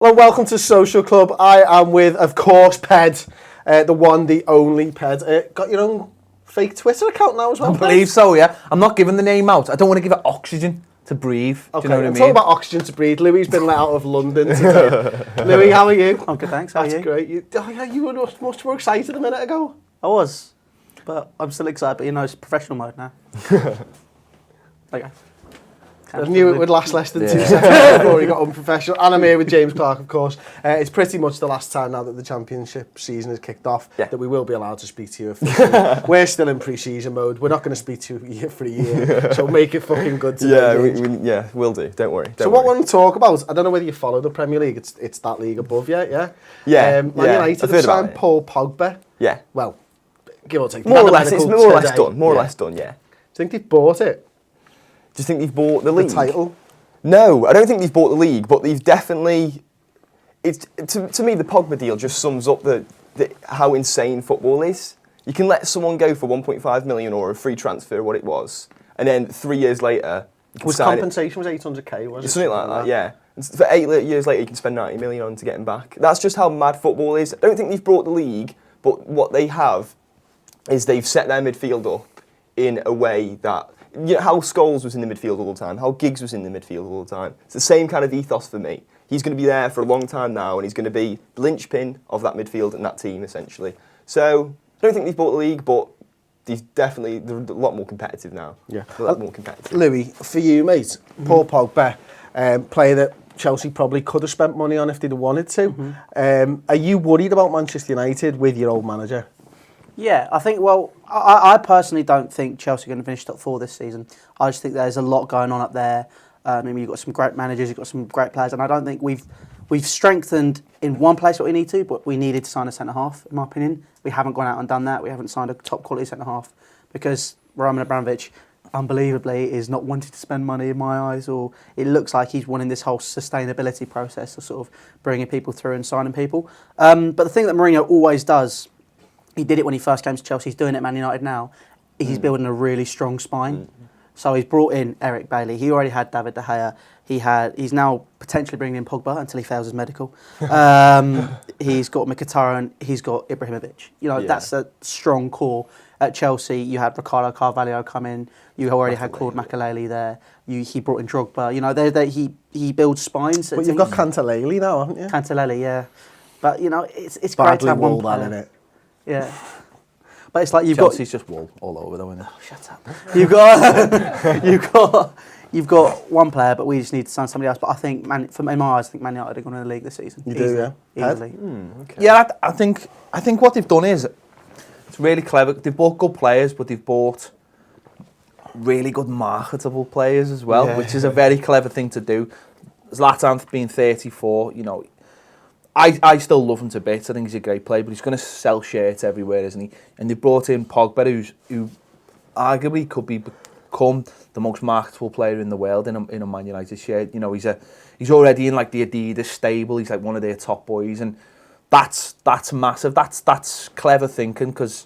Hello, welcome to Social Club. I am with, of course, Ped, the one, the only Ped. Got your own fake Twitter account now as well, I believe so, yeah. I'm not giving the name out. I don't want to give it oxygen to breathe. Okay, do you know what I mean? Talking about oxygen to breathe. Louis's been let out of London today. Louis, how are you? I'm good, thanks. How are you? That's great. You were much more excited a minute ago. I was, but I'm still excited. But it's professional mode now. Okay. I knew it would last less than 2 seconds before he got unprofessional. And I'm here with James Clark, of course. It's pretty much the last time now that the championship season has kicked off that we will be allowed to speak to you officially. We're still in pre-season mode. We're not going to speak to you for a year, so make it fucking good today. We'll do. Don't worry. What I want to talk about, I don't know whether you follow the Premier League. It's that league above yet, yeah? Man United have signed Paul Pogba. Yeah. Well, give or take. More or less, it's more or less done. More or less done, yeah. Do you think they've bought it? Do you think they've bought the league? The title? No, I don't think they've bought the league, but they've definitely... To me, the Pogba deal just sums up how insane football is. You can let someone go for 1.5 million or a free transfer, what it was, and then 3 years later... Compensation was 800k, wasn't it? Something like that, yeah. And for 8 years later, you can spend 90 million on to get him back. That's just how mad football is. I don't think they've brought the league, but what they have is they've set their midfield up in a way that... You know, how Scholes was in the midfield all the time, how Giggs was in the midfield all the time. It's the same kind of ethos for me. He's going to be there for a long time now, and he's going to be the linchpin of that midfield and that team, essentially. So, I don't think they've bought the league, but they're a lot more competitive now. Yeah. A lot more competitive. Louis, for you, mate, Paul Pogba, player that Chelsea probably could have spent money on if they'd have wanted to. Are you worried about Manchester United with your old manager? Yeah, I think, I personally don't think Chelsea are going to finish top 4 this season. I just think there's a lot going on up there. You've got some great managers, you've got some great players, and I don't think we've strengthened in one place what we need to, but we needed to sign a centre-half, in my opinion. We haven't gone out and done that. We haven't signed a top-quality centre-half because Roman Abramovich, unbelievably, is not wanting to spend money in my eyes, or it looks like he's wanting this whole sustainability process of sort of bringing people through and signing people. But the thing that Mourinho always does, he did it when he first came to Chelsea, he's doing it at Man United now, he's building a really strong spine. So he's brought in Eric Bailly, he already had David De Gea, he's now potentially bringing in Pogba until he fails his medical. He's got Mkhitaryan, he's got Ibrahimovic. That's a strong core. At Chelsea, you had Ricardo Carvalho come in, you already had Claude Makelele there, he brought in Drogba, he builds spines. But you've got Cantalele now, haven't you? Cantalele, yeah. But, it's great to have one player. In it. Yeah, but it's like Chelsea's just wool all over though, isn't it? Oh, shut up. You've got one player, but we just need to sign somebody else. But I think, in my eyes, I think Man United are going to win the league this season. You do, yeah? Easily. Okay. Yeah, I think what they've done is it's really clever. They've bought good players, but they've bought really good marketable players as well, which is a very clever thing to do. Zlatan's been 34, I still love him to bits. I think he's a great player, but he's going to sell shirts everywhere, isn't he? And they brought in Pogba, who arguably could become the most marketable player in the world in a Man United shirt. He's already in like the Adidas stable. He's like one of their top boys, and that's massive. That's clever thinking, because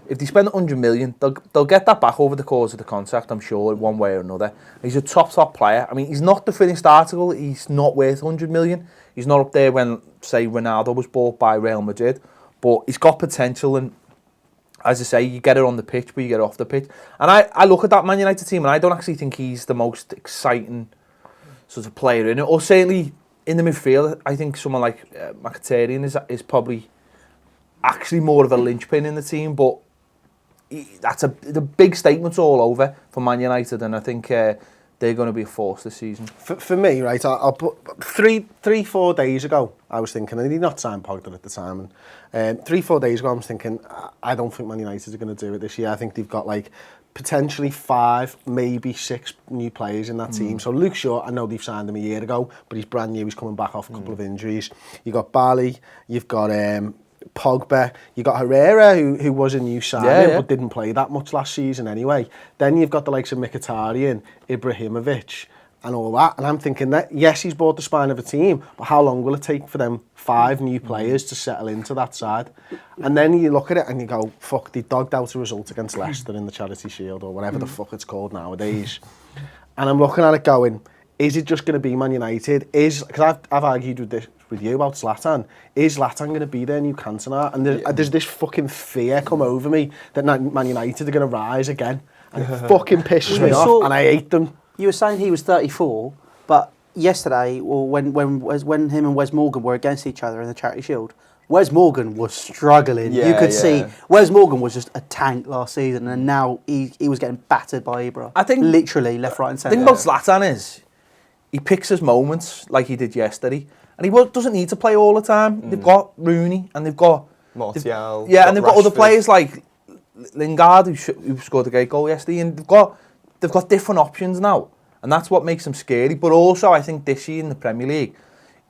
if they spend 100 million, they'll get that back over the course of the contract, I'm sure, one way or another. He's a top player. I mean, he's not the finished article. He's not worth 100 million. He's not up there when, say, Ronaldo was bought by Real Madrid. But he's got potential, and as I say, you get it on the pitch, but you get it off the pitch. And I look at that Man United team, and I don't actually think he's the most exciting sort of player in it. Or certainly in the midfield, I think someone like Mkhitaryan is probably actually more of a linchpin in the team, but the big statements all over for Man United, and I think they're going to be a force this season. For me, right, I'll put 4 days ago, I was thinking, and he'd not signed Pogba at the time, and 4 days ago I was thinking, I don't think Man United are going to do it this year. I think they've got like potentially 5, maybe 6 new players in that team. So Luke Shaw, I know they've signed him a year ago, but he's brand new, he's coming back off a couple of injuries. You've got Bali, you've got Pogba, you got Herrera, who was a new signing but didn't play that much last season anyway. Then you've got the likes of Mkhitaryan, Ibrahimovic, and all that. And I'm thinking that, yes, he's bought the spine of a team, but how long will it take for them 5 new players to settle into that side? And then you look at it and you go, fuck, they dogged out a result against Leicester in the Charity Shield, or whatever the fuck it's called nowadays. And I'm looking at it going, is it just going to be Man United? Because I've argued with you about Zlatan. Is Zlatan going to be their new Cantona? And there's this fucking fear come over me that Man United are going to rise again. And it fucking pisses me off, and I hate them. You were saying he was 34, but yesterday, or when him and Wes Morgan were against each other in the Charity Shield, Wes Morgan was struggling. Yeah, you could see Wes Morgan was just a tank last season, and now he was getting battered by Ibra. I think literally left, right, and The centre. thing about Zlatan is he picks his moments like he did yesterday, and he doesn't need to play all the time. They've got Rooney, and they've got Martial. and they've got other players like Lingard who scored a great goal yesterday, and they've got different options now, and that's what makes them scary. But also, I think this year in the Premier League,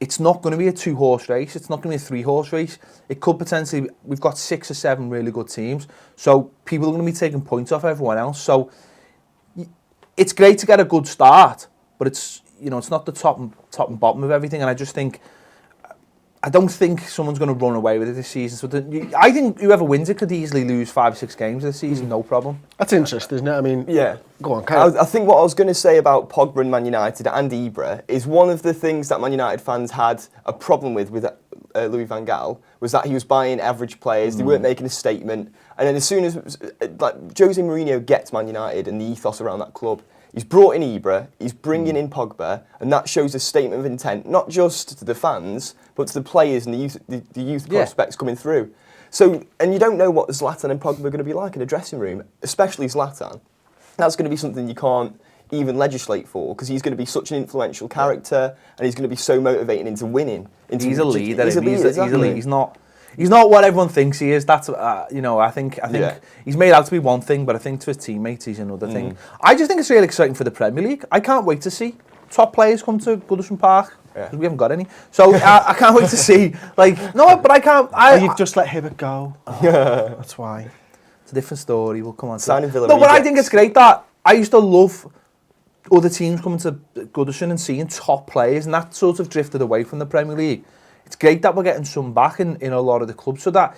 it's not going to be a 2-horse race. It's not going to be a 3-horse race. It could potentially. We've got 6 or 7 really good teams, so people are going to be taking points off everyone else. So it's great to get a good start, but it's not the top and bottom of everything. And I just think. I don't think someone's going to run away with it this season. So I think whoever wins it could easily lose 5 or 6 games this season, no problem. That's interesting, isn't it? I mean, Yeah. Go on, I think what I was going to say about Pogba and Man United and Ibra is one of the things that Man United fans had a problem with Louis van Gaal was that he was buying average players. They weren't making a statement. And then as soon as Jose Mourinho gets Man United and the ethos around that club, he's brought in Ibra, he's bringing in Pogba, and that shows a statement of intent, not just to the fans, but to the players and the youth prospects coming through. So, and you don't know what Zlatan and Pogba are going to be like in a dressing room, especially Zlatan. That's going to be something you can't even legislate for, because he's going to be such an influential character, and he's going to be so motivating into winning. He's a leader. He's a exactly. leader. He's not what everyone thinks he is. That's I think he's made out to be one thing, but I think to his teammates he's another thing. I just think it's really exciting for the Premier League. I can't wait to see top players come to Goodison Park, because we haven't got any. So I can't wait to see. But I can't. You've just let Hibbert go. That's why. It's a different story. We'll come on to Signing that. No, but I think it's great that I used to love other teams coming to Goodison and seeing top players, and that sort of drifted away from the Premier League. It's great that we're getting some back in a lot of the clubs, so that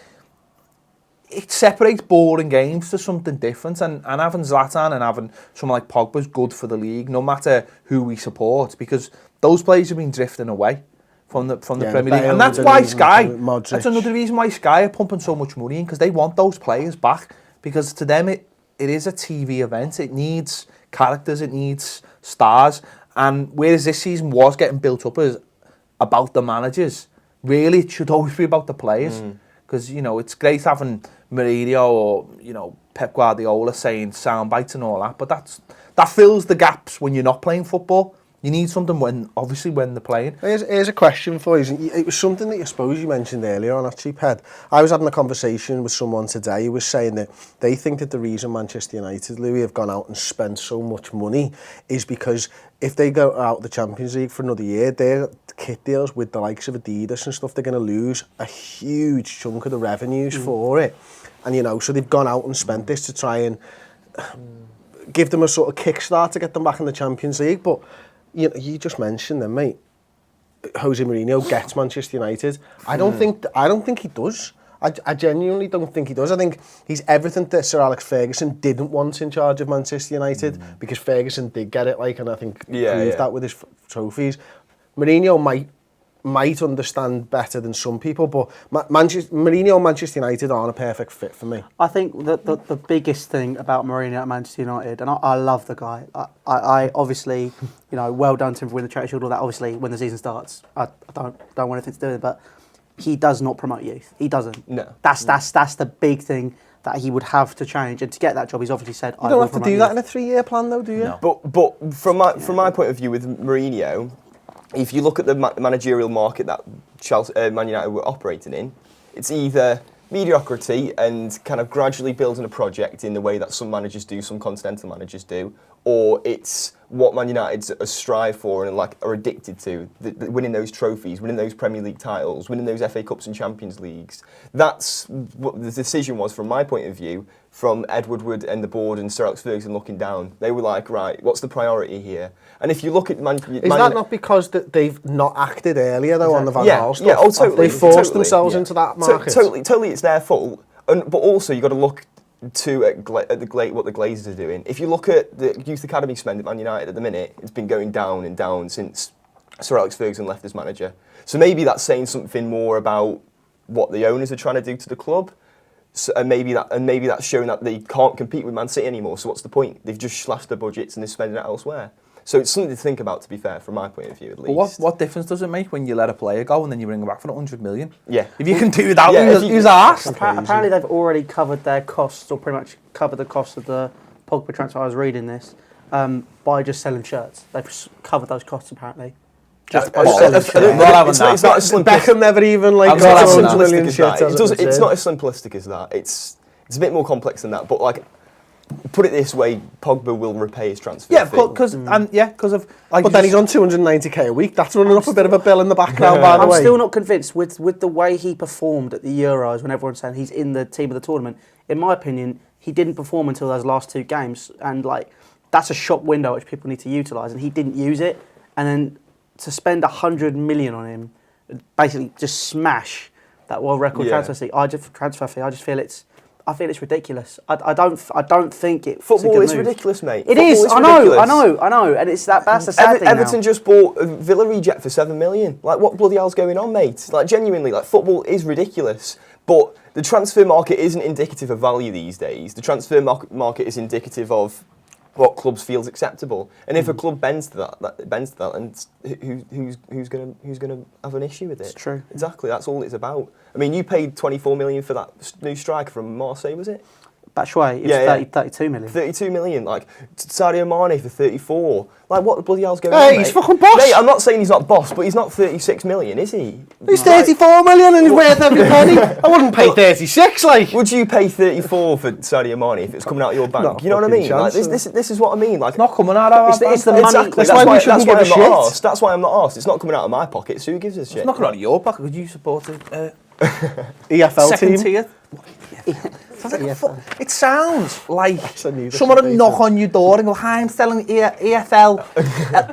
it separates boring games to something different. And having Zlatan and having someone like Pogba is good for the league, no matter who we support, because those players have been drifting away from the Premier League. And that's why Sky, that's another reason why Sky are pumping so much money in, because they want those players back, because to them it is a TV event. It needs characters, it needs stars. And whereas this season was getting built up as about the managers, really it should always be about the players, because it's great having Mourinho or Pep Guardiola saying sound bites and all that, but that fills the gaps when you're not playing football. You need something when they're playing. Here's a question for you. It was something that I suppose you mentioned earlier on, actually, Ped. I was having a conversation with someone today who was saying that they think that the reason Manchester United, Louis, have gone out and spent so much money is because if they go out the Champions League for another year, their kit deals with the likes of Adidas and stuff, they're going to lose a huge chunk of the revenues for it. And, so they've gone out and spent this to try and give them a sort of kickstart to get them back in the Champions League. But you just mentioned them, mate. Jose Mourinho gets Manchester United. I don't think he does. I genuinely don't think he does. I think he's everything that Sir Alex Ferguson didn't want in charge of Manchester United, because Ferguson did get it, and I think proved that with his trophies. Mourinho might understand better than some people, but Mourinho and Manchester United aren't a perfect fit for me. I think that the biggest thing about Mourinho at Manchester United, and I love the guy. I obviously, well done to him for winning the Charity Shield. All that, obviously, when the season starts, I don't want anything to do with it. But he does not promote youth. He doesn't. No. That's the big thing that he would have to change. And to get that job, he's obviously said, You don't have to do that in a 3-year plan, though, do you? No. But from my point of view with Mourinho, if you look at the managerial market that Man United were operating in, it's either mediocrity and kind of gradually building a project in the way that some managers do, some continental managers do, or it's what Man United strive for and are addicted to, winning those trophies, winning those Premier League titles, winning those FA Cups and Champions Leagues. That's what the decision was from my point of view, from Ed Woodward and the board and Sir Alex Ferguson looking down. They were like, right, what's the priority here? And if you look at Is that not because they've not acted earlier, though, on the Van Gaal stuff? Yeah, totally. They forced themselves into that market. Totally, it's their fault. But also, you've got to look to what the Glazers are doing. If you look at the youth academy spend at Man United at the minute, it's been going down and down since Sir Alex Ferguson left as manager. So maybe that's saying something more about what the owners are trying to do to the club. So, and maybe that's showing that they can't compete with Man City anymore. So what's the point? They've just slashed their budgets and they're spending it elsewhere. So it's something to think about, to be fair, from my point of view, at least. But what difference does it make when you let a player go and then you bring him back for 100 million? Yeah. If you can do that, Yeah, who's arsed? Apparently they've already covered their costs, or pretty much covered the cost of the Pogba transfer. I was reading this by just selling shirts. They've covered those costs apparently. Just by selling shirts. It's not as simplistic. Beckham never even like I'm not got having 100 that. million shirts. It's not as simplistic as that. It's a bit more complex than that. But like, put it this way, Pogba will repay his transfer fee. Because of like. But then he's on 290k a week. That's running up a bit of a bill in the background, by the I'm way. still not convinced with the way he performed at the Euros when everyone's saying he's in the team of the tournament. In my opinion, he didn't perform until those last two games, and like that's a shop window which people need to utilise, and he didn't use it. And then to spend 100 million on him, basically just smash that world record transfer fee. I just feel it's ridiculous. I don't think it. Football is ridiculous, mate. It is. I know, and it's that's the sad thing now. Everton just bought a Villa reject for 7 million. Like, what bloody hell's going on, mate? Like, genuinely, like, football is ridiculous. But the transfer market isn't indicative of value these days. The transfer market is indicative of what clubs feels acceptable. And if a club bends to that, and who's gonna have an issue with it? It's true. Exactly. That's all it's about. I mean, you paid 24 million for that new striker from Marseille, was it? Batshuayi, it was 32 million. 32 million, like Sadio Mane for 34. Like, what the bloody hell's going Hey, on, he's mate? fucking boss. Mate, I'm not saying he's not boss, but he's not 36 million, is he? He's 34 million and he's worth every penny. I wouldn't pay 36, like. Would you pay 34 for Sadio Mane if it's coming out of your bank? Not You know what I fucking mean? Like, chance, this is what I mean. Like, Not coming out of our It's the bank. money. exactly. That's why we shouldn't give a I'm shit. not asked. That's why I'm not asked. It's not coming out of my pocket, so who gives a shit? It's not coming out of your pocket. Could you support a EFL second team. tier? It sounds like a new someone would distribution. knock on your door and go, "Hi, I'm selling EFL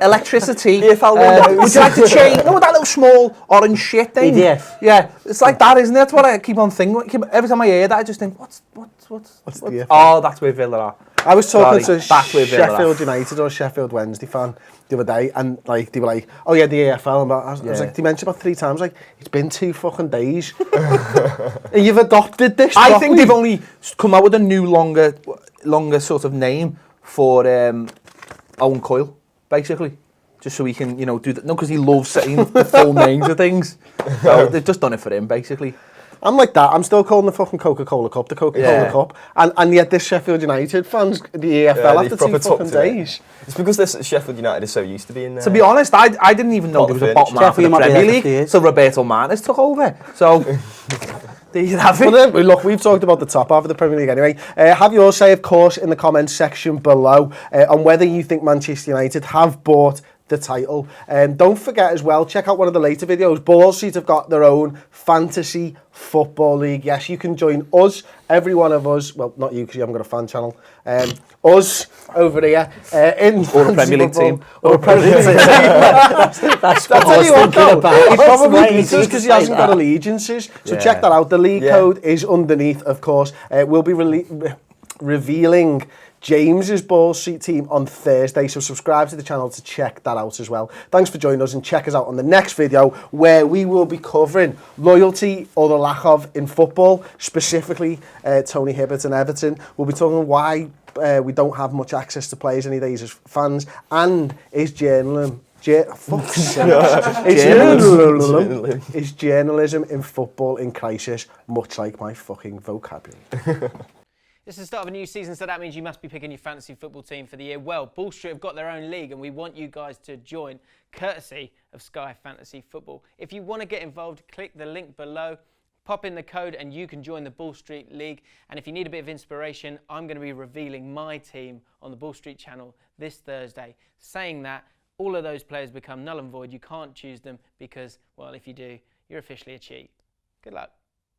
electricity. EFL windows." Would you like to change?" No, that little small orange shit thing. EDF. Yeah, it's like that, isn't it? That's what I keep on thinking. Every time I hear that, I just think, what's the EFL? Oh, that's where Villa are. I was talking Sorry, to that's where Villa are. Sheffield United or Sheffield Wednesday fan the other day, and like they were like, "Oh yeah, the AFL." And I was like, they mentioned about 3 times. Like, it's been 2 fucking days, and you've adopted this. I think they've only come out with a new longer sort of name for Owen Coyle, basically. Just so he can, do that. No, because he loves saying the full names of things. So they've just done it for him, basically. I'm like that. I'm still calling the fucking Coca-Cola Cup the Coca-Cola Cup, and yet this Sheffield United fans, the EFL, after 2 fucking days. It's because this Sheffield United is so used to being there. To be honest, I didn't even know there was a bottom half of the Premier League, so Roberto Martinez took over. So there you have it. Well, look, we've talked about the top half of the Premier League anyway. Have your say, of course, in the comments section below on whether you think Manchester United have bought the title. Don't forget as well, check out one of the later videos. Ball Street have got their own fantasy football league. Yes, you can join us, every one of us. Well, not you because you haven't got a fan channel. Us over here in or a Premier League team, or a Premier League team. That's what I was thinking about. He probably beats us because he hasn't got allegiances. So check that out. The league code is underneath, of course. We'll be revealing James's Ball Street team on Thursday, so subscribe to the channel to check that out as well. Thanks for joining us, and check us out on the next video where we will be covering loyalty or the lack of in football, specifically Tony Hibbert and Everton. We'll be talking we don't have much access to players any days as fans, and is journalism is journalism in football in crisis, much like my fucking vocabulary. It's the start of a new season, so that means you must be picking your fantasy football team for the year. Well, Ball Street have got their own league, and we want you guys to join, courtesy of Sky Fantasy Football. If you want to get involved, click the link below, pop in the code, and you can join the Ball Street League. And if you need a bit of inspiration, I'm going to be revealing my team on the Ball Street channel this Thursday. Saying that, all of those players become null and void. You can't choose them because, well, if you do, you're officially a cheat. Good luck.